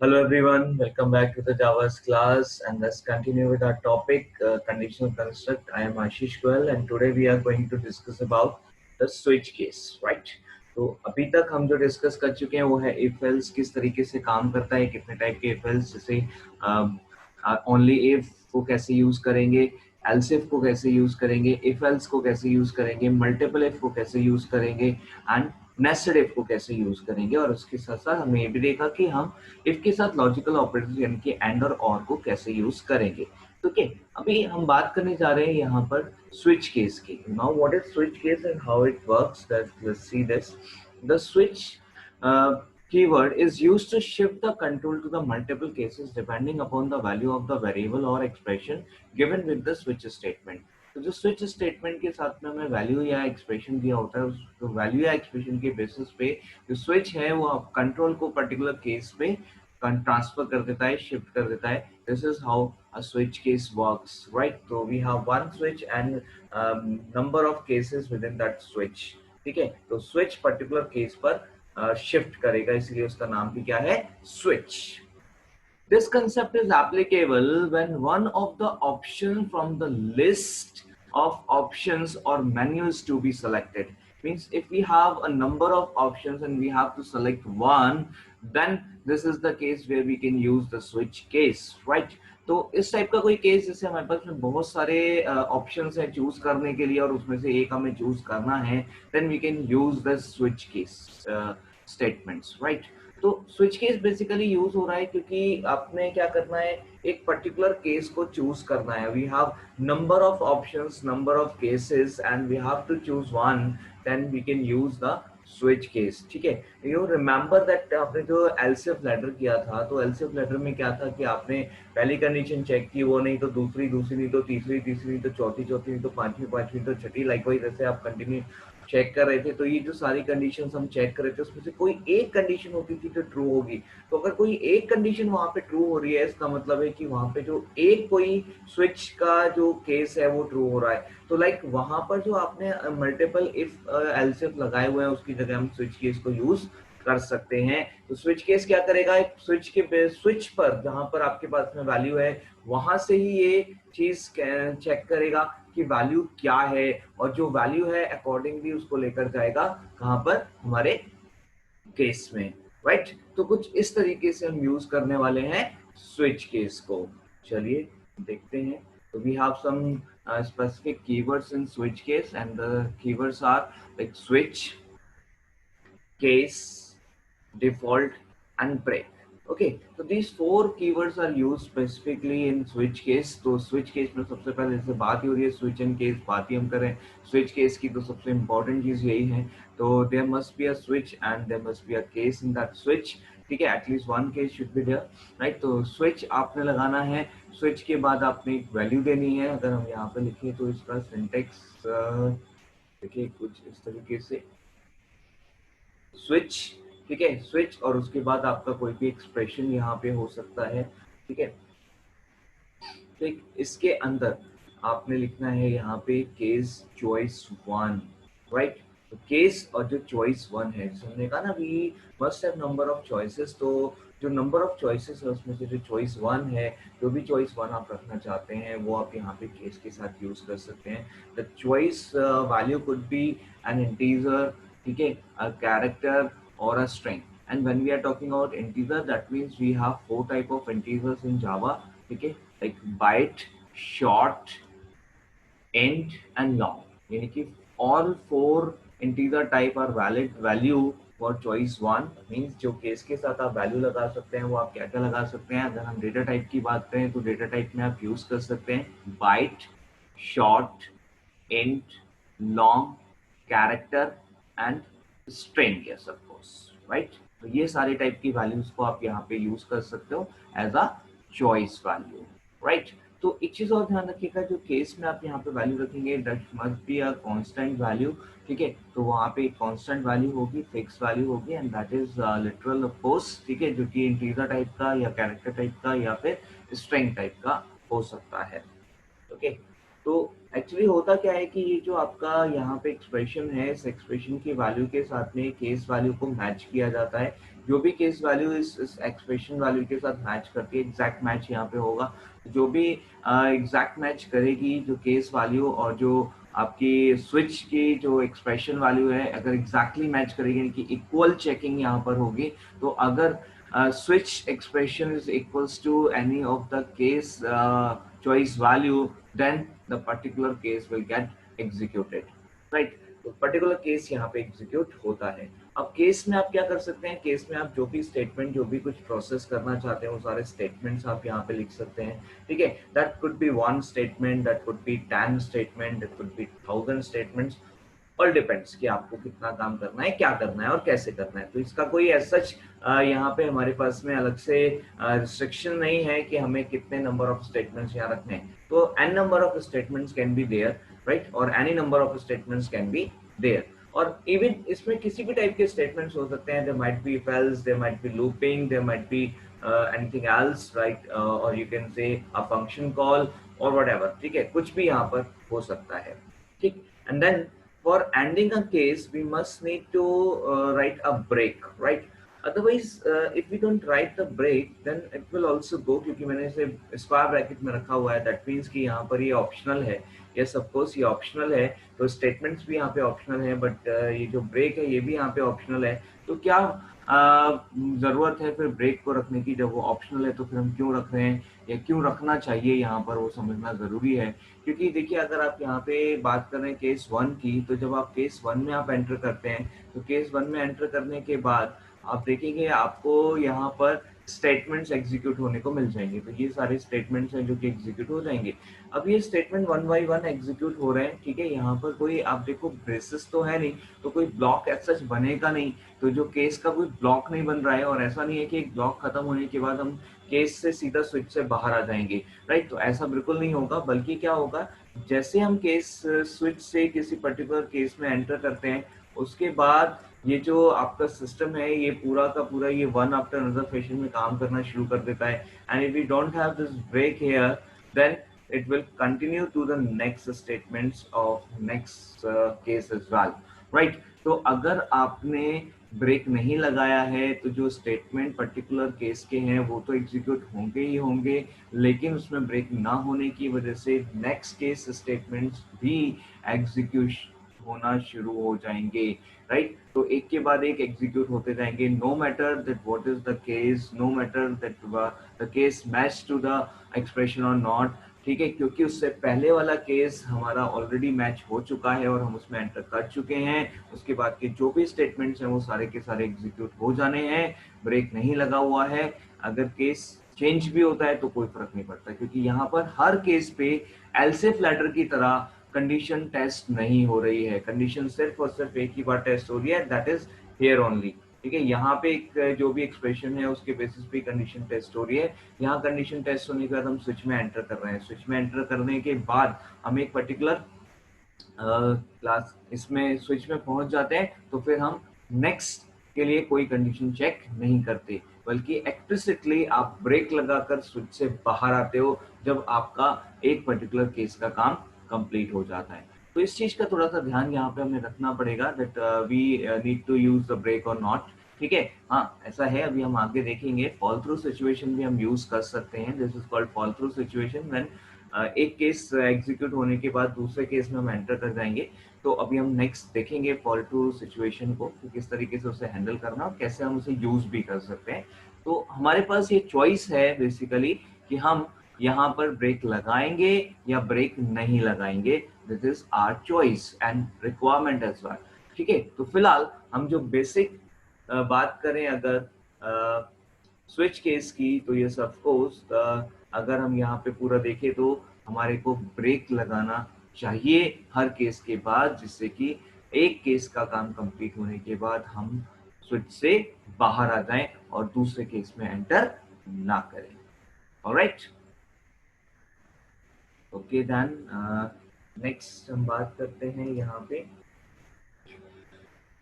Hello everyone, welcome back to the Java's class and let's continue with our topic conditional construct. I am Ashish Goel and today we are going to discuss about the switch case, right? तो अभी तक हम जो discuss कर चुके हैं वो है if else किस तरीके से काम करता है, कितने टाइप के if else जैसे only if को कैसे यूज करेंगे, else if को कैसे यूज करेंगे, if else को कैसे यूज करेंगे, multiple if को कैसे यूज करेंगे एंड नेस्टेड इफ को कैसे यूज करेंगे और उसके साथ साथ हमने ये भी देखा कि हम इफ के साथ लॉजिकल ऑपरेटर्स यानी कि एंड और को कैसे यूज करेंगे। तो क्या अभी हम बात करने जा रहे हैं यहाँ पर स्विच केस की। Now what is switch case and how it works, let's see this. The switch keyword is used to shift the control to the multiple cases depending upon the value of the variable or expression given with the switch statement। तो जो switch statement के साथ में हमें value या expression दिया होता है तो वैल्यू या एक्सप्रेशन के बेसिस पे जो स्विच है वो कंट्रोल को पर्टिकुलर केस पे ट्रांसफर कर देता है, शिफ्ट कर देता है। This is how a switch case works, right? तो we have one switch and number of cases within that switch स्विच। ठीक है, तो स्विच पर्टिकुलर केस पर शिफ्ट करेगा, इसलिए उसका नाम भी क्या है? Switch. This concept is applicable when one of the options from the list of options or menus to be selected. Means if we have a number of options and we have to select one, then this is the case where we can use the switch case, right? तो इस type का कोई case जैसे हमारे पास में बहुत सारे options हैं चूज करने के लिए और उसमें से एक हमें चूज करना है, then we can use the switch case statements, right? तो स्विच केस बेसिकली यूज हो रहा है क्योंकि आपने क्या करना है, एक पर्टिकुलर केस को चूज करना है। We have number of options, number of cases and we have to choose one, then we can use the switch case. ठीक है, यू रिमेंबर दैट आपने जो एलसीएफ लेटर किया था, तो एलसीएफ लेटर में क्या था कि आपने पहली कंडीशन चेक की, वो नहीं तो दूसरी, दूसरी नहीं तो तीसरी, तीसरी नहीं तो चौथी, चौथी नहीं तो पांचवी, पांचवी तो छठी, लाइकवाइज ऐसे आप कंटिन्यू चेक कर रहे थे। तो ये जो सारी कंडीशंस हम चेक कर रहे थे उसमें से कोई एक कंडीशन होती थी जो ट्रू होगी। तो अगर कोई एक कंडीशन वहां पे ट्रू हो रही है, इसका मतलब है कि वहां पे जो एक कोई स्विच का जो केस है वो ट्रू हो रहा है। तो लाइक वहां पर जो आपने मल्टीपल इफ एल्स इफ लगाए हुए हैं उसकी जगह हम स्विच केस को यूज कर सकते हैं। तो स्विच केस क्या करेगा, एक स्विच पर जहां पर आपके पास में वैल्यू है वहां से ही ये चीज चेक करेगा कि वैल्यू क्या है और जो वैल्यू है अकॉर्डिंगली उसको लेकर जाएगा कहां पर, हमारे केस में, राइट? तो कुछ इस तरीके से हम यूज करने वाले हैं स्विच केस को। चलिए देखते हैं। तो we have some specific keywords in switch case and the keywords are like switch, case, default and break। okay, so these four keywords are used specifically in switch case। तो switch case में सबसे पहले जैसे बात ही हो रही है switch and case, बात ही हम करें switch case की, तो सबसे important चीज यही है। तो there must be a switch and there must be a case in that switch। ठीक है, at least one case should be there, right? तो स्विच आपने लगाना है, स्विच के बाद आपने एक वैल्यू देनी है। अगर हम यहाँ पे लिखें तो इसका सिंटेक्स देखिए कुछ इस तरीके से, स्विच, ठीक है, स्विच और उसके बाद आपका कोई भी एक्सप्रेशन यहाँ पे हो सकता है। ठीक है, तो इसके अंदर आपने लिखना है यहाँ पे केस चॉइस वन, राइट? तो केस और जो चॉइस वन है, जैसे हमने कहा ना we must have number of choices, तो जो नंबर ऑफ चॉइसेस है उसमें से जो चॉइस वन है, जो भी चॉइस वन आप रखना चाहते हैं वो आप यहाँ पे केस के साथ यूज कर सकते हैं। The choice value could be N integer, ठीक है, a character or a string। and when we are talking about integer, that means we have four type of integers in Java, ठीक है, like byte, short, int and long। यानी कि all four integer type are valid value for choice one। means जो case के साथ आप value लगा सकते हैं वो आप क्या क्या लगा सकते हैं। अगर हम डेटा टाइप की बात करें तो डेटा टाइप में आप यूज कर सकते हैं byte, short, int, long, character and string, yes of course, right? तो ये सारे टाइप की वैल्यूज को आप यहाँ पे यूज कर सकते हो as a choice value, right? तो एक चीज और ध्यान रखिएगा, जो केस में आप यहाँ पे वैल्यू रखेंगे that must be a constant value. ठीक है, तो वहाँ पे एक कांस्टेंट वैल्यू होगी, फिक्स वैल्यू होगी and that is literal of course. ठीक है, जो कि इंटीजर टाइप का या कैरेक्टर टाइप का या फिर स्ट्रिंग टाइप का हो सकता है। ओके, तो एक्चुअली होता क्या है कि ये जो आपका यहाँ पे एक्सप्रेशन है, इस एक्सप्रेशन की वैल्यू के साथ में केस वैल्यू को मैच किया जाता है। जो भी केस वैल्यू इस एक्सप्रेशन वैल्यू के साथ मैच करती है, एग्जैक्ट मैच यहाँ पे होगा। जो भी एग्जैक्ट मैच करेगी जो केस वैल्यू और जो आपकी स्विच की जो एक्सप्रेशन वैल्यू है, अगर एग्जैक्टली मैच करेगी यानी कि इक्वल चेकिंग यहाँ पर होगी, तो अगर switch expression is equals to any of the case choice value, then the particular case will get executed, right? तो पर्टिकुलर केस यहाँ पे एग्जीक्यूट होता है। अब केस में आप क्या कर सकते हैं, केस में आप जो भी स्टेटमेंट, जो भी कुछ प्रोसेस करना चाहते हैं वो सारे स्टेटमेंट्स आप यहाँ पे लिख सकते हैं, ठीक है। That could be 1 statement, that could be 10 statement, that could be 1000 statements, all depends कि आपको कितना काम करना है, क्या करना है और कैसे करना है। तो इसका कोई ऐसा यहाँ पे हमारे पास में अलग से रिस्ट्रिक्शन नहीं है कि हमें कितने नंबर ऑफ स्टेटमेंट्स यहाँ रखने हैं। तो n number of statements can be there, right, और any number of statements can be there. और इवन इसमें किसी भी टाइप के स्टेटमेंट्स हो सकते हैं, there might be if else, there might be looping, there might be anything else, right, or you can say a function call or whatever, ठीक है, कुछ भी यहाँ पर हो सकता है, ठीक। and then for ending a case we must need to write a break, right? Otherwise if we don't write the break then it will also go, क्योंकि मैंने इसे स्क्वायर ब्रैकेट में रखा हुआ है, दैट मीन्स कि यहाँ पर ये ऑप्शनल है। यस ऑफ कोर्स ये ऑप्शनल है, तो स्टेटमेंट्स भी यहाँ पे ऑप्शनल है, बट ये जो ब्रेक है ये भी यहाँ पे ऑप्शनल है। तो क्या जरूरत है फिर ब्रेक को रखने की, जब वो ऑप्शनल है तो फिर हम क्यों रख रहे हैं या क्यों रखना चाहिए, यहाँ पर वो समझना जरूरी है। क्योंकि देखिए अगर आप यहाँ पे बात कर रहे हैं केस 1 की, तो जब आप केस 1 में आप एंटर करते हैं तो केस 1 में एंटर करने के बाद आप देखेंगे आपको यहाँ पर स्टेटमेंट्स एग्जीक्यूट होने को मिल जाएंगे। तो ये सारे स्टेटमेंट्स हैं जो कि एग्जीक्यूट हो जाएंगे। अब ये स्टेटमेंट 1 बाय 1 एग्जीक्यूट हो रहे हैं, ठीक है। यहाँ पर कोई आप देखो ब्रेसेस तो है नहीं, तो कोई ब्लॉक ऐसा सच बनेगा नहीं। तो जो केस का कोई ब्लॉक नहीं बन रहा है, और ऐसा नहीं है कि एक ब्लॉक खत्म होने के बाद हम केस से सीधा स्विच से बाहर आ जाएंगे, राइट। तो ऐसा बिल्कुल नहीं होगा, बल्कि क्या होगा, जैसे हम केस स्विच से किसी पर्टिकुलर केस में एंटर करते हैं, उसके बाद ये जो आपका सिस्टम है ये पूरा का पूरा ये वन आफ्टर अनदर फैशन में काम करना शुरू कर देता है। And if we don't have this break here, then it will continue to the next statements of next case as well, right? तो अगर आपने ब्रेक नहीं लगाया है तो जो स्टेटमेंट पर्टिकुलर केस के हैं वो तो एग्जीक्यूट होंगे ही होंगे, लेकिन उसमें ब्रेक ना होने की वजह से नेक्स्ट केस स्टेटमेंट्स भी एग्जीक्यूट होना शुरू हो जाएंगे, राइट। तो एक के बाद एक एग्जीक्यूट होते जाएंगे, no matter that what is the case, no matter that the case match to the expression और नॉट, ठीक है। क्योंकि उससे पहले वाला केस हमारा ऑलरेडी मैच हो चुका है और हम उसमें एंटर कर चुके हैं। उसके बाद के जो भी स्टेटमेंट्स हैं वो सारे के सारे एग्जीक्यूट हो जाने हैं, ब्रेक नहीं लगा हुआ है। अगर केस चेंज भी होता है तो कोई फर्क नहीं पड़ता, क्योंकि यहाँ पर हर केस पे एल्स इफ लेटर की तरह कंडीशन टेस्ट नहीं हो रही है। कंडीशन सिर्फ और सिर्फ एक ही बार टेस्ट हो रही है, दैट इज हियर ओनली, ठीक है। यहाँ पे एक जो भी एक्सप्रेशन है उसके बेसिस पे कंडीशन टेस्ट हो रही है। यहाँ कंडीशन टेस्ट होने के बाद हम स्विच में एंटर कर रहे हैं। स्विच में एंटर करने के बाद हम एक पर्टिकुलर क्लास इसमें स्विच में पहुंच जाते हैं, तो फिर हम नेक्स्ट के लिए कोई कंडीशन चेक नहीं करते, बल्कि एक्सप्लिसिटली आप ब्रेक लगाकर स्विच से बाहर आते हो जब आपका एक पर्टिकुलर केस का काम कंप्लीट हो जाता है। तो इस चीज का थोड़ा सा ध्यान यहाँ पे हमें रखना पड़ेगा, that we need to use the break और नॉट, ठीक है। हाँ ऐसा है, अभी हम आगे देखेंगे। फॉल थ्रू सिचुएशन भी हम यूज कर सकते हैं, this is called fall through situation, when एक केस एग्जीक्यूट होने के बाद दूसरे केस में हम एंटर कर जाएंगे। तो अभी हम नेक्स्ट देखेंगे फॉल थ्रू सिचुएशन को, कि किस तरीके से उसे हैंडल करना और कैसे हम उसे यूज भी कर सकते हैं। तो हमारे पास ये चॉइस है बेसिकली कि हम यहाँ पर ब्रेक लगाएंगे या ब्रेक नहीं लगाएंगे। This is our choice and requirement as well, ठीक है। तो फिलहाल हम जो बेसिक बात करें अगर स्विच केस की, तो ये ऑफ कोर्स अगर हम यहाँ पे पूरा देखें तो हमारे को ब्रेक लगाना चाहिए हर केस के बाद, जिससे कि एक केस का काम कंप्लीट होने के बाद हम स्विच से बाहर आ जाएं और दूसरे केस में एंटर ना करें। ऑलराइट, ओके देन नेक्स्ट हम बात करते हैं यहाँ पे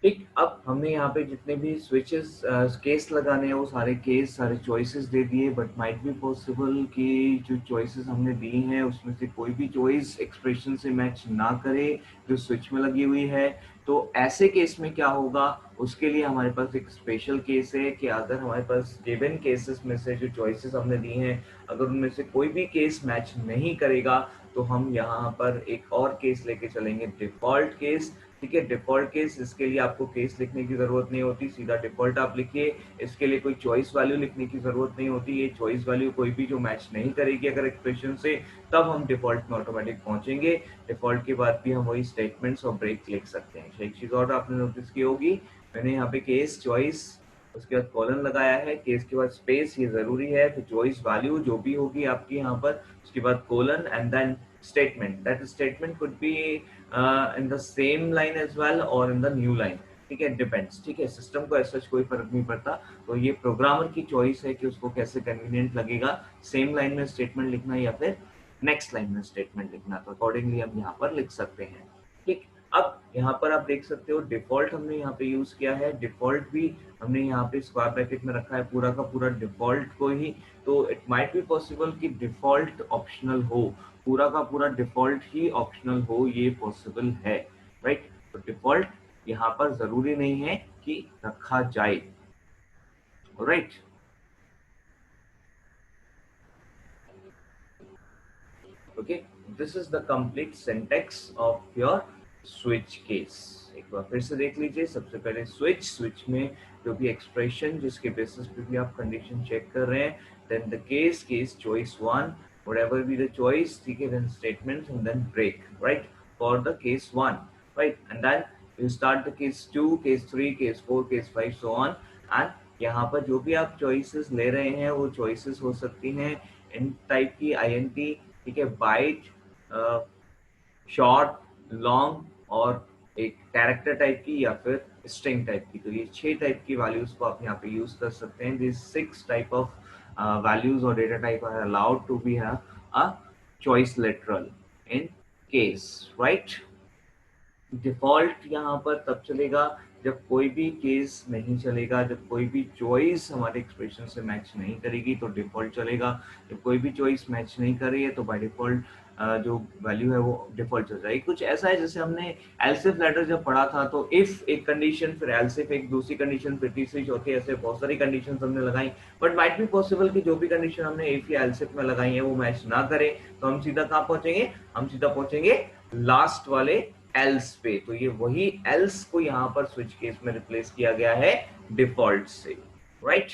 ठीक, अब हमने यहाँ पे जितने भी स्विचेस केस लगाने हैं वो सारे केस सारे चॉइसेस दे दिए, बट माइट बी पॉसिबल कि जो चॉइसेस हमने दी हैं उसमें से कोई भी चॉइस एक्सप्रेशन से मैच ना करे जो स्विच में लगी हुई है। तो ऐसे केस में क्या होगा, उसके लिए हमारे पास एक स्पेशल केस है कि अगर हमारे पास गिवन केसेस में से जो चॉइसेस हमने दी हैं अगर उनमें से कोई भी केस मैच नहीं करेगा तो हम यहाँ पर एक और केस लेके चलेंगे, डिफॉल्ट केस। ठीक है, डिफॉल्ट केस, इसके लिए आपको केस लिखने की जरूरत नहीं होती, सीधा डिफॉल्ट आप लिखिए। इसके लिए कोई चॉइस वैल्यू लिखने की जरूरत नहीं होती, ये चॉइस वैल्यू कोई भी जो मैच नहीं करेगी अगर एक्सप्रेशन से, तब हम डिफॉल्ट में ऑटोमेटिक पहुंचेंगे। डिफॉल्ट के बाद भी हम वही स्टेटमेंट्स और ब्रेक लिख सकते हैं। एक चीज और आपने नोटिस की होगी, मैंने यहाँ पे केस चॉइस उसके बाद कॉलन लगाया है, केस के बाद स्पेस, ये जरूरी है। फिर चॉइस वैल्यू जो भी होगी आपकी यहाँ पर, उसके बाद colon and then statement. That statement could be in the same line as well or in the new line। ठीक है, डिपेंड्स। ठीक है, सिस्टम को ऐसा कोई फर्क नहीं पड़ता, तो ये प्रोग्रामर की चॉइस है कि उसको कैसे कन्वीनियंट लगेगा, सेम लाइन में स्टेटमेंट लिखना या फिर नेक्स्ट लाइन में स्टेटमेंट लिखना। तो अकॉर्डिंगली हम यहाँ पर लिख सकते हैं। ठीक, अब यहाँ पर आप देख सकते हो डिफॉल्ट हमने यहाँ पे यूज किया है, डिफॉल्ट भी हमने यहाँ पे स्क्वायर ब्रैकेट में रखा है पूरा का पूरा डिफॉल्ट को ही। तो इट माइट बी पॉसिबल कि डिफॉल्ट ऑप्शनल हो, पूरा का पूरा डिफॉल्ट ही ऑप्शनल हो, ये पॉसिबल है, राइट। तो डिफॉल्ट यहाँ पर जरूरी नहीं है कि रखा जाए, right. Okay, this is the complete syntax of your switch case. एक बार फिर से देख लीजिए। सबसे पहले स्विच में जो भी एक्सप्रेशन जिसके बेसिस पे भी आप कंडीशन चेक कर रहे हैं, then the case choice one, whatever be the choice, ठीक है, then statements and then break, right, for the case 1, right, and then you start the case 2, case 3, case 4, case 5, so on। and यहाँ पर जो भी आप choices ले रहे हैं वो choices हो सकती हैं int टाइप की, int, ठीक है, बाइट, शॉर्ट, लॉन्ग और एक कैरेक्टर टाइप की या फिर स्ट्रिंग टाइप की। तो ये 6 टाइप की वैल्यूज को आप यहाँ पे यूज कर सकते हैं। This 6 type of values or data type are allowed to be have a choice literal in case, right। Default यहाँ पर तब चलेगा जब कोई भी केस नहीं चलेगा, जब कोई भी चॉइस हमारे एक्सप्रेशन से मैच नहीं करेगी तो डिफॉल्ट चलेगा। जब कोई भी चॉइस मैच नहीं कर रही है तो बाय डिफॉल्ट जो वैल्यू है वो डिफॉल्ट चल जाएगी। कुछ ऐसा है जैसे हमने एल्सिफ लेटर जब पढ़ा था तो इफ एक कंडीशन, फिर एल्सिफ एक दूसरी कंडीशन, फिर तीसरी चौथी, ऐसे बहुत सारी कंडीशन हमने लगाई, बट माइट बी पॉसिबल कि जो भी कंडीशन हमने इफ या एल्सिफ में लगाई है वो मैच ना करे, तो हम सीधा कहाँ पहुंचेंगे, हम सीधा पहुंचेंगे लास्ट वाले एल्स पे। तो ये वही एल्स को यहाँ पर स्विच केस में रिप्लेस किया गया है डिफॉल्ट से, right.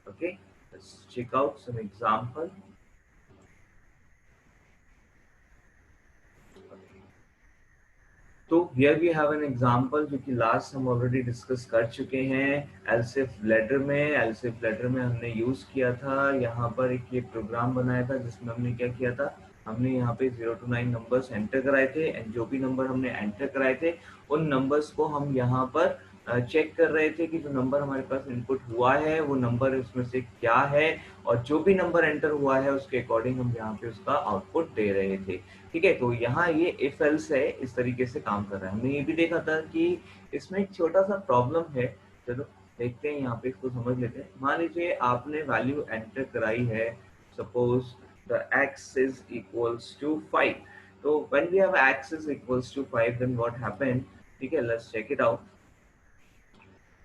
Okay, let's check out some example. तो here we have an example जो कि लास्ट हम ऑलरेडी डिस्कस कर चुके हैं। एल्सिफ लेटर में हमने यूज किया था, यहाँ पर एक ये प्रोग्राम बनाया था जिसमें हमने क्या किया था, हमने यहाँ पे 0 to 9 नंबर्स एंटर कराए थे, एंड जो भी नंबर हमने एंटर कराए थे उन नंबर्स को हम यहाँ पर चेक कर रहे थे कि जो नंबर हमारे पास इनपुट हुआ है वो नंबर इसमें से क्या है, और जो भी नंबर एंटर हुआ है उसके अकॉर्डिंग हम यहाँ पे उसका आउटपुट दे रहे थे। ठीक है, तो यहाँ ये इफ एल्स है, इस तरीके से काम कर रहा है। हमने ये भी देखा था कि इसमें एक छोटा सा प्रॉब्लम है, चलो देखते हैं यहाँ पे, इसको समझ लेते हैं। मान लीजिए आपने वैल्यू एंटर कराई है, suppose the x is equals to 5। तो when we have x is equals to 5 then what happened, ठीक है, let's check it out।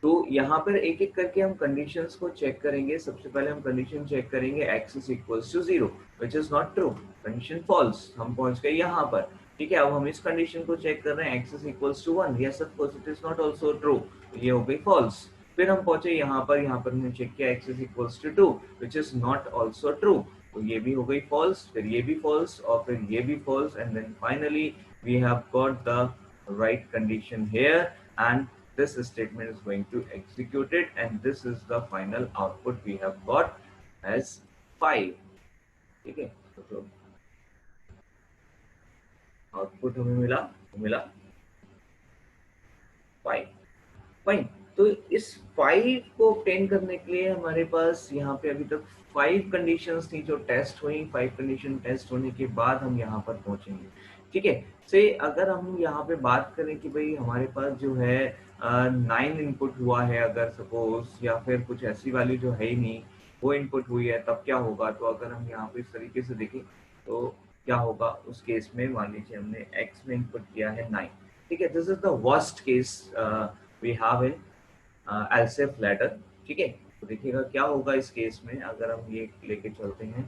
तो यहाँ पर एक एक करके हम कंडीशंस को चेक करेंगे। सबसे पहले हम कंडीशन चेक करेंगे x is equals to 0 which is not true, condition false, हम पहुंच गए यहाँ पर। ठीक है, अब हम इस कंडीशन को चेक कर रहे हैं x is equals to 1, yes of course it is not also true, ये हो गई फॉल्स। फिर हम पहुंचे यहाँ पर हमने चेक किया x is equals to 2 which is not also true, तो ये भी हो गई फॉल्स, फिर ये भी फॉल्स और फिर ये भी false, and then finally we have got the right condition here, and this statement is going to execute it, and this is the final output we have got as 5। ठीक है, तो आउटपुट हमें मिला 5। Fine, तो इस 5 को obtain करने के लिए हमारे पास यहाँ पे अभी तक 5 कंडीशंस थी जो टेस्ट हुई। 5 कंडीशन टेस्ट होने के बाद हम यहाँ पर पहुंचेंगे। ठीक है, से अगर हम यहाँ पे बात करें कि भाई हमारे पास जो है 9 इनपुट हुआ है अगर सपोज, या फिर कुछ ऐसी वैल्यू जो है ही नहीं वो इनपुट हुई है, तब क्या होगा? तो अगर हम यहाँ पे इस तरीके से देखें तो क्या होगा उस केस में? मान लीजिए हमने x में इनपुट किया है 9, ठीक है। This is the worst case we have in else if ladder, ठीक है। तो देखिएगा क्या होगा इस केस में अगर हम ये लेके चलते हैं,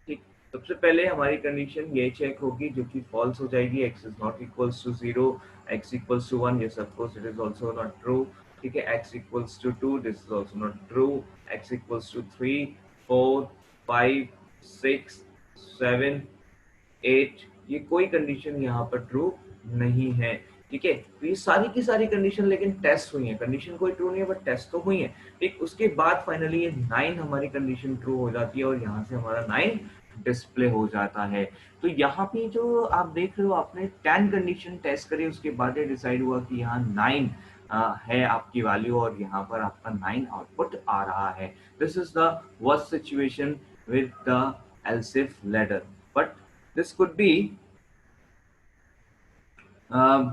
ठीक। सबसे पहले हमारी कंडीशन ये चेक होगी जो कि फॉल्स हो जाएगी, x is not equals to 0, x equals to 1, yes of course it is also not true, ठीक है। x equals to 2, this is also not true, x equals to 3, 4, 5, 6, 7, 8, ये कोई कंडीशन यहाँ पर ट्रू नहीं है, ठीक है। तो ये सारी की सारी कंडीशन लेकिन टेस्ट हुई है, कंडीशन कोई ट्रू नहीं है बट टेस्ट तो हुई है, ठीक। उसके बाद फाइनली ये 9 हमारी कंडीशन ट्रू हो जाती है और यहाँ से हमारा 9 डिस्प्ले हो जाता है। तो यहाँ पे जो आप देख रहे हो, आपने 10 कंडीशन टेस्ट करी, उसके बाद ये डिसाइड हुआ कि यहाँ 9 है आपकी वैल्यू और यहाँ पर आपका 9 आउटपुट आ रहा है। This is the worst situation with the else if ladder, but this could be um,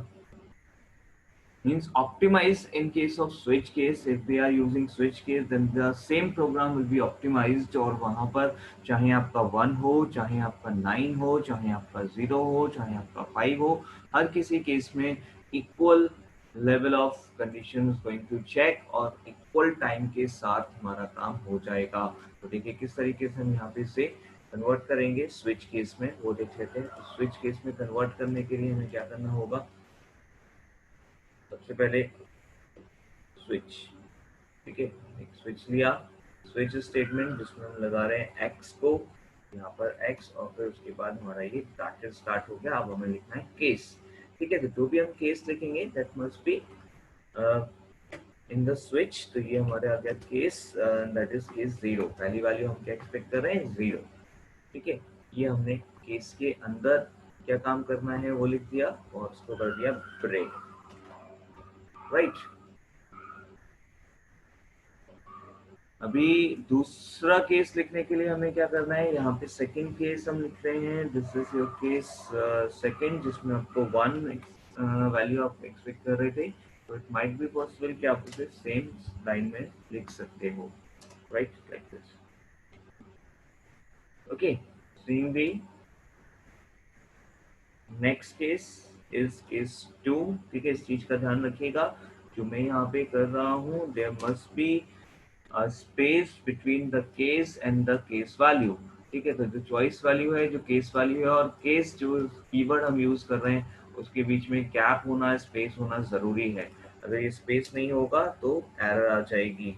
means optimized in case of switch case. If we are using switch case, then the same program will be optimized, और वहां पर चाहे आपका 1 हो, चाहे आपका 9 हो, चाहे आपका 0 हो, चाहे आपका 5 हो, हर किसी केस में equal level of condition going to check और इक्वल टाइम के साथ हमारा काम हो जाएगा। तो देखिए किस तरीके से हम यहाँ पे से कन्वर्ट करेंगे स्विच केस में, वो देख लेते हैं। तो स्विच केस में कन्वर्ट करने के लिए हमें क्या करना होगा? सबसे पहले स्विच, ठीक है, एक स्विच लिया, स्विच स्टेटमेंट जिसमें हम लगा रहे हैं एक्स को, यहाँ पर एक्स, और फिर उसके बाद हमारा ये ब्रैकेट स्टार्ट हो गया। अब हमें लिखना है केस, ठीक है। तो जो भी हम केस लिखेंगे that must be in the switch. तो ये हमारे आ गया केस, दैट इज केस 0। पहली वैल्यू हम क्या एक्सपेक्ट कर रहे हैं? 0, ठीक है। ये हमने केस के अंदर क्या काम करना है वो लिख दिया और उसको कर दिया ब्रेक, राइट। अभी दूसरा केस लिखने के लिए हमें क्या करना है? यहाँ पे सेकंड केस हम लिख रहे हैं, this is your case second, जिसमें आपको 1 वैल्यू आप एक्सपेक्ट कर रहे थे। तो इट माइट बी पॉसिबल कि आप उसे सेम लाइन में लिख सकते हो, right, like this. Okay, seeing the next case is case 2, ठीक है। इस चीज का ध्यान रखिएगा, जो मैं यहाँ पे कर रहा हूँ, there must be space between the case and the case value, ठीक है। तो जो चॉइस वैल्यू है, जो केस वैल्यू है, और केस जो कीवर्ड हम यूज कर रहे हैं उसके बीच में गैप होना, स्पेस होना जरूरी है। अगर ये स्पेस नहीं होगा तो एरर आ जाएगी,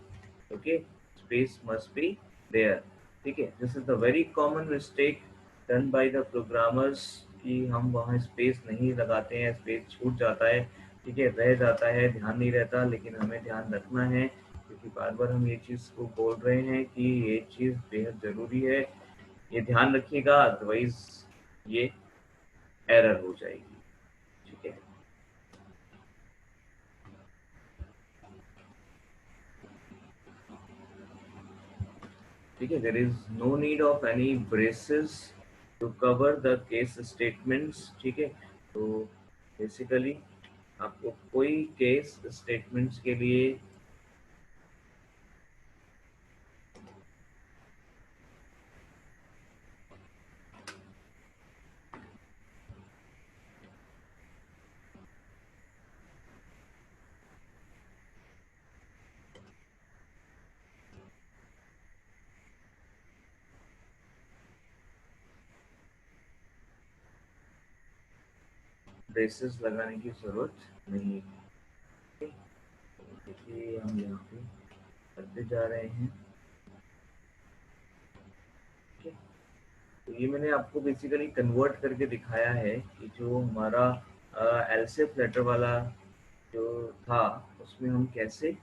okay. Space must be there, ठीक है। This is the very common mistake done by the programmers कि हम वहाँ स्पेस नहीं लगाते हैं, स्पेस छूट जाता है, ठीक है, रह जाता है, ध्यान नहीं रहता। लेकिन हमें ध्यान रखना है क्योंकि बार बार हम ये चीज़ को बोल रहे हैं कि ये चीज़ बेहद ज़रूरी है, ये ध्यान रखिएगा, अदरवाइज ये एरर हो जाएगी, ठीक है। ठीक है, there is no need of any braces to cover the case statements, ठीक है। तो बेसिकली आपको कोई केस स्टेटमेंट्स के लिए ब्रेसेस लगाने की जरूरत नहीं है। देखिए हम यहाँ पे करते जा रहे हैं, ठीक है। तो ये मैंने आपको बेसिकली कन्वर्ट करके दिखाया है कि जो हमारा एलसीएफ लेटर वाला जो था उसमें हम कैसे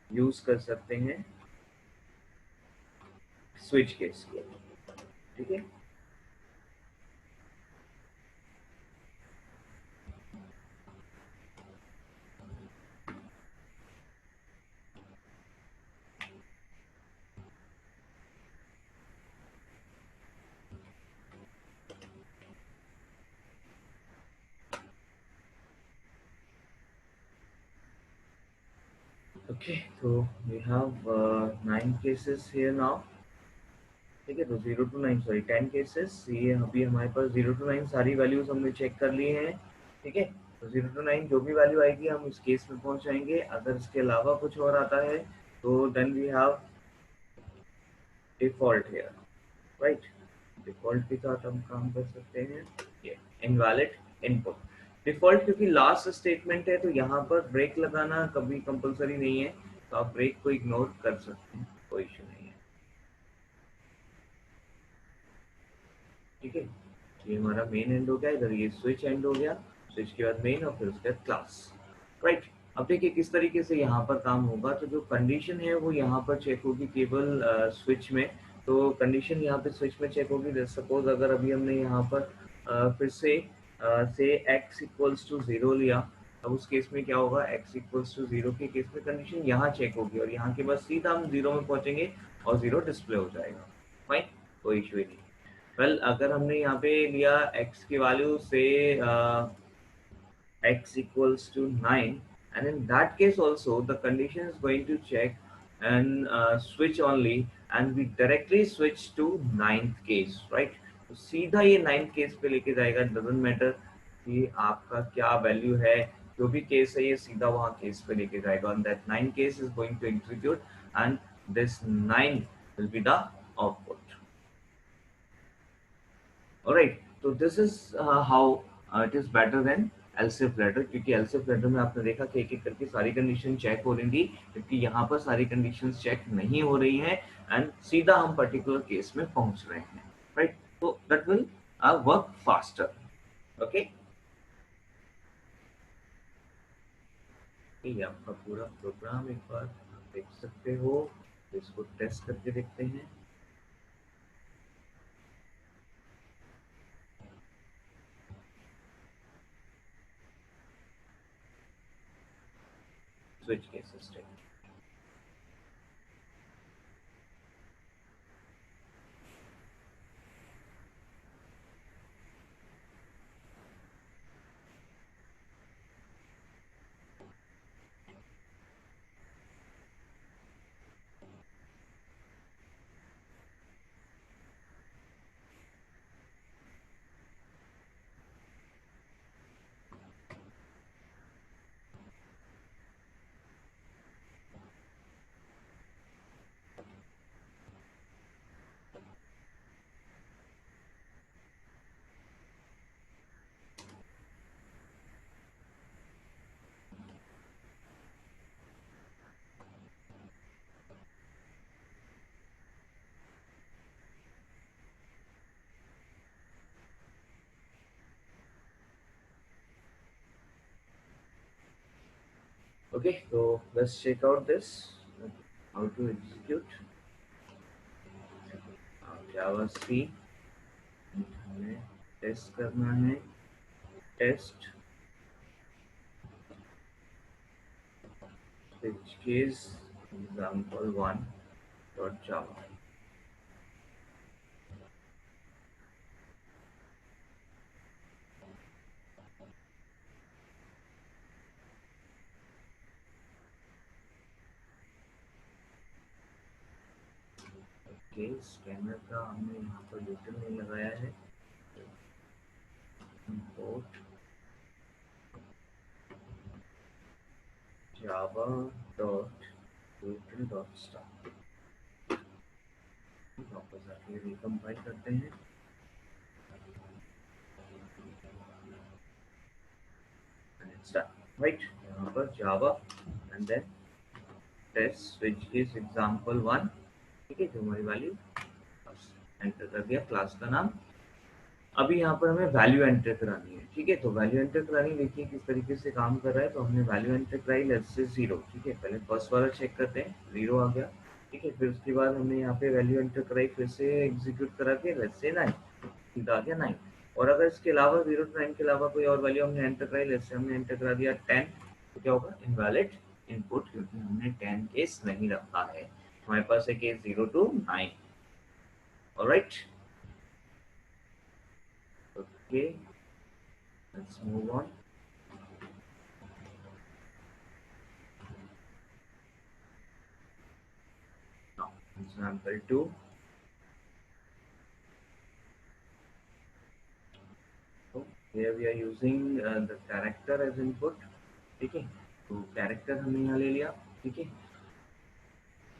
यूज कर सकते हैं स्विच केस को, ठीक है। Okay, so we have 9 cases here now. ठीक है, तो 0 to 9 सॉरी 10 केसेस, ये अभी हमारे पास 0 to 9 सारी वैल्यूज हमने चेक कर ली हैं। ठीक है, तो 0 to 9 जो भी वैल्यू आएगी हम इस केस में पहुंचाएंगे। अगर इसके अलावा कुछ और आता है तो then we have default here, right. Default के साथ हम काम कर सकते हैं। ये इनवैलिड इनपुट डिफॉल्ट, क्योंकि लास्ट स्टेटमेंट है तो यहाँ पर ब्रेक लगाना कभी कंपलसरी नहीं है, तो आप ब्रेक को इग्नोर कर सकते हैं, कोई इशू नहीं है। ठीक है, ये हमारा मेन एंड हो गया, इधर ये स्विच एंड हो गया, स्विच के बाद मेन और फिर उसके बाद क्लास, राइट। अब देखिए किस तरीके से यहाँ पर काम होगा। तो जो कंडीशन है वो यहाँ पर चेक होगी केवल स्विच में। तो कंडीशन यहाँ पे स्विच में चेक होगी। सपोज अगर अभी हमने यहाँ पर फिर से x इक्वल्स टू 0 लिया, अब उस केस में क्या होगा, x इक्वल्स टू 0 के केस में कंडीशन यहाँ चेक होगी और यहाँ के बाद सीधा हम 0 में पहुंचेंगे और 0 डिस्प्ले हो जाएगा। फाइन, कोई इशू ही नहीं। वेल अगर हमने यहाँ पे लिया x की वैल्यू से x equals to 9, and in that case also the condition is going to check and switch only, and we directly switch to ninth case, right। तो सीधा ये नाइन्थ केस पे लेके जाएगा, डजेंट मैटर कि आपका क्या वैल्यू है, जो भी केस है ये सीधा वहाँ केस पे लेके जाएगा, and that nine case is going to execute and this 9 will be the output। Alright, तो this is how it is better than else if ladder, क्योंकि एलसीफ लेटर में आपने देखा कि एक एक करके सारी कंडीशन चेक हो रही थी, क्योंकि यहाँ पर सारी कंडीशन चेक नहीं हो रही हैं एंड सीधा हम पर्टिकुलर केस में पहुंच रहे हैं, राइट। तो that will work faster. Okay, ये आपका पूरा प्रोग्राम एक बार देख सकते हो, इसको टेस्ट करके देखते हैं। Switch case system, okay, so let's check out this how to execute Java C. हमें टेस्ट करना है, test switch case example1 dot Java. Okay, scanner का हमने यहाँ पर डिटेल नहीं लगाया है। Import Java dot util dot star, वापस आके रिकम्पाइल करते हैं। राइट, यहाँ पर Java and then test switch case example1। ठीक है, जो हमारी वैल्यू एंटर कर दिया, क्लास का नाम। अभी यहाँ पर हमें वैल्यू एंटर करानी है। ठीक है, तो वैल्यू एंटर करानी, देखिए किस तरीके से काम कर रहा है। तो हमने वैल्यू एंटर कराई, लेट्स से 0। ठीक है, पहले फर्स्ट वाला चेक करते हैं, 0 आ गया। ठीक है, फिर उसके बाद हमने यहाँ पे वैल्यू एंटर कराई, फिर से एग्जीक्यूट करा के लेट्स से 9, सीधा आ गया 9। और अगर इसके अलावा 0 to 9 के अलावा कोई और वैल्यू हमने एंटर कराई, लेट्स से हमने एंटर करा दिया 10, तो क्या होगा, इनवैलिड इनपुट, क्योंकि हमने 10 केस नहीं रखा है, हमारे पास है case 0 to 9। Alright, okay, let's move on. example 2. So here we are using the character as input. ठीक है, तो कैरेक्टर हमने यहाँ ले लिया. ठीक है,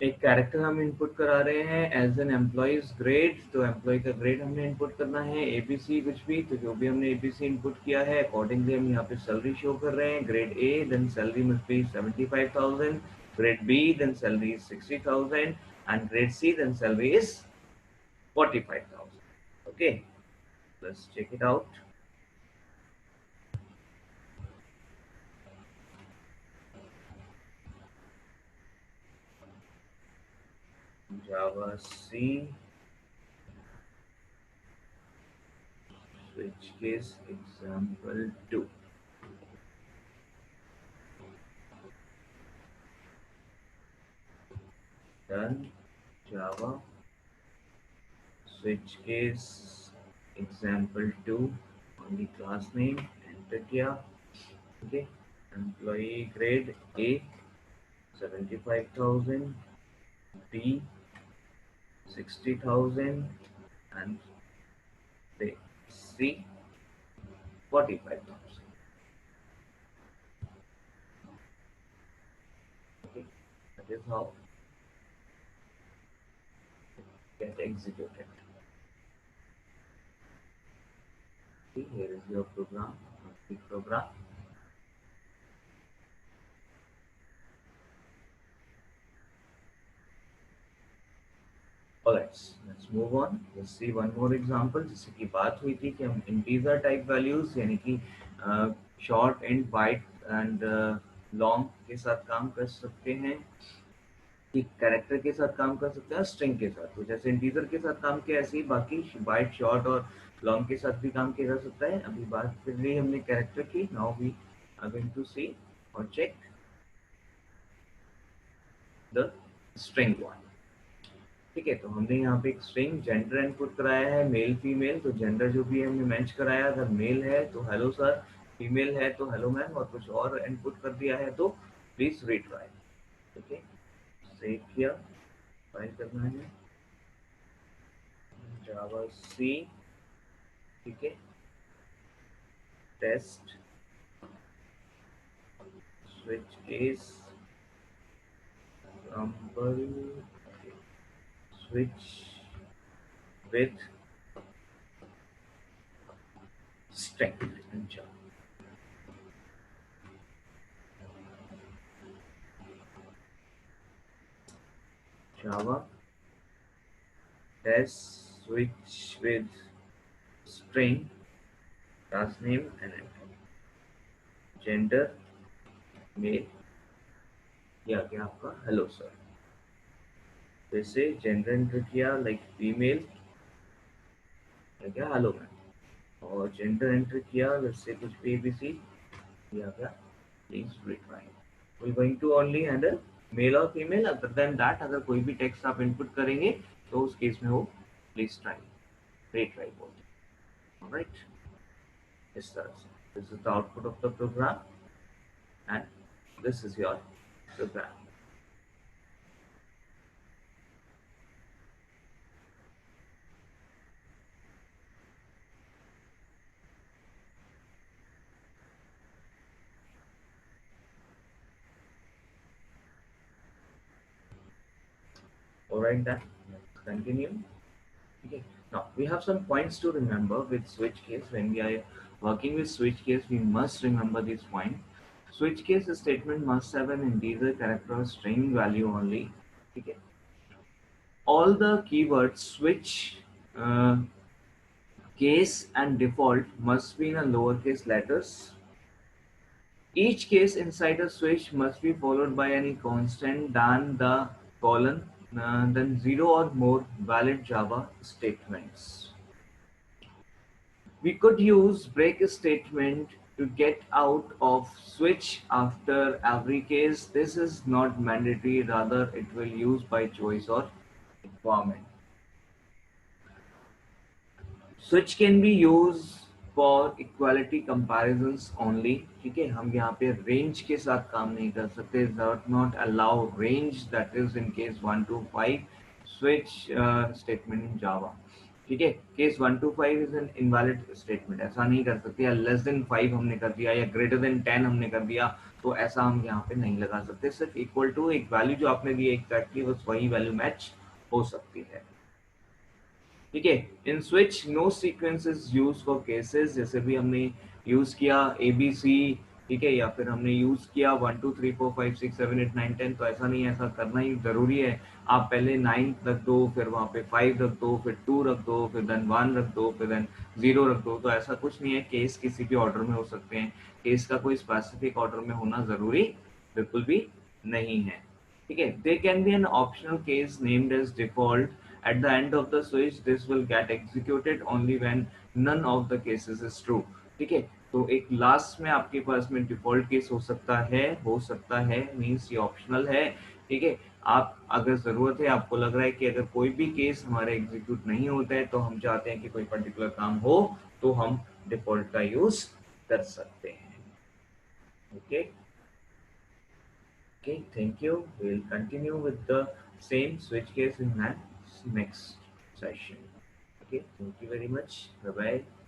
एक कैरेक्टर हम इनपुट करा रहे हैं एज एन एम्प्लॉइज ग्रेड. तो एम्प्लॉय का ग्रेड हमने इनपुट करना है, एबीसी कुछ भी. तो जो भी हमने एबीसी इनपुट किया है अकॉर्डिंगली हम यहाँ पे सैलरी शो कर रहे हैं. Grade A, then salary must be 75,000. Grade B, then salary is 60,000. And grade C, then salary is 45,000. Okay, let's check it out. Java C, switch case example 2. Done. Java switch case example 2 on the class name, enter किया. Okay, employee grade A 75,000, B 60,000, and the C 45,000. Okay, that is how it get executed. Okay, here is your program, the program. Alright, let's move on. Let's see one more example. जैसे कि बात हुई थी कि हम integer type values यानी कि short and byte and long के साथ काम कर सकते हैं, कि कैरेक्टर के साथ काम कर सकते हैं, स्ट्रिंग के साथ. तो जैसे इंटीजर के साथ काम किया ऐसे ही बाकी बाइट, शॉर्ट और लॉन्ग के साथ भी काम किया जा सकता है. अभी बात कर ली हमने कैरेक्टर की. Now we are going to see और चेक द स्ट्रिंग वन. ठीक है, तो हमने यहाँ पे एक स्ट्रिंग जेंडर इनपुट कराया है, मेल फीमेल. तो जेंडर जो भी हमने मैच कराया, अगर मेल है तो हेलो सर, फीमेल है तो हेलो मैम, और कुछ और इनपुट कर दिया है तो प्लीज रीट्राई. ठीक है, सेव किया, फाइल करना है जावा सी. ठीक है, test switch case example, switch with string in Java. Java test switch with string, class name and enter. Gender male, ये आ गया आपका हेलो सर. जैसे जेंडर एंटर किया लाइक फीमेल, आ गया हेलो मैम. और जेंडर एंटर किया जैसे कुछ भी एबीसी, ये आ गया please retry. We going to only handle male और फीमेल. अदर देन दैट अगर कोई भी टेक्स्ट आप इनपुट करेंगे तो उस केस में वो प्लीज ट्राई रिट्राई बोलते हैं. ऑलराइट, इस तरह से this is the output of the program and this is your program. Alright then, let's continue. Okay. Now we have some points to remember with switch case. When we are working with switch case, we must remember this point. Switch case statement must have an integer, character, or string value only. Okay. All the keywords switch, case, and default must be in a lowercase letters. Each case inside a switch must be followed by any constant than the colon, then zero or more valid Java statements. We could use break statement to get out of switch after every case. This is not mandatory, rather it will use by choice or requirement. Switch can be used for equality comparisons only. ठीक है, हम यहाँ पे range के साथ काम नहीं कर सकते. Not allow range, that is in case 1 to 5. switch statement in Java. ठीक है, case 1 to 5 is an invalid statement, ऐसा नहीं कर सकते, या लेस देन 5 हमने कर दिया या ग्रेटर देन 10 हमने कर दिया, तो ऐसा हम यहाँ पे नहीं लगा सकते। सिर्फ इक्वल टू एक वैल्यू जो आपने दी एग्जैक्टली बस वही वैल्यू मैच हो सकती है। ठीक है, in switch no sequence is use for cases, जैसे भी हमने यूज किया ABC, ठीक है, या फिर हमने यूज किया 1 2 3 4 5 6 7 8 9 10, तो ऐसा नहीं है, ऐसा करना ही जरूरी है। आप पहले 9 रख दो, फिर वहां पे 5 रख दो, फिर 2 रख दो, फिर देन 1 रख दो, फिर देन 0 रख दो, तो ऐसा कुछ नहीं है। केस किसी भी ऑर्डर में हो सकते हैं, केस का कोई स्पेसिफिक ऑर्डर में होना जरूरी बिल्कुल भी नहीं है। ठीक है, they can be an optional case named as default. At the end of the switch, this will get executed only when none of the cases is true. ठीक है, तो एक लास्ट में आपके पास में डिफॉल्ट केस हो सकता है मीन्स ये ऑप्शनल है। ठीक है, आप अगर जरूरत है, आपको लग रहा है कि अगर कोई भी केस हमारा एग्जीक्यूट नहीं होता है, तो हम चाहते हैं कि कोई पर्टिकुलर काम हो, तो हम डिफॉल्ट का यूज कर सकते हैं। Okay, okay, thank you, we'll continue with the same switch case in that next session. Okay, thank you very much, bye bye.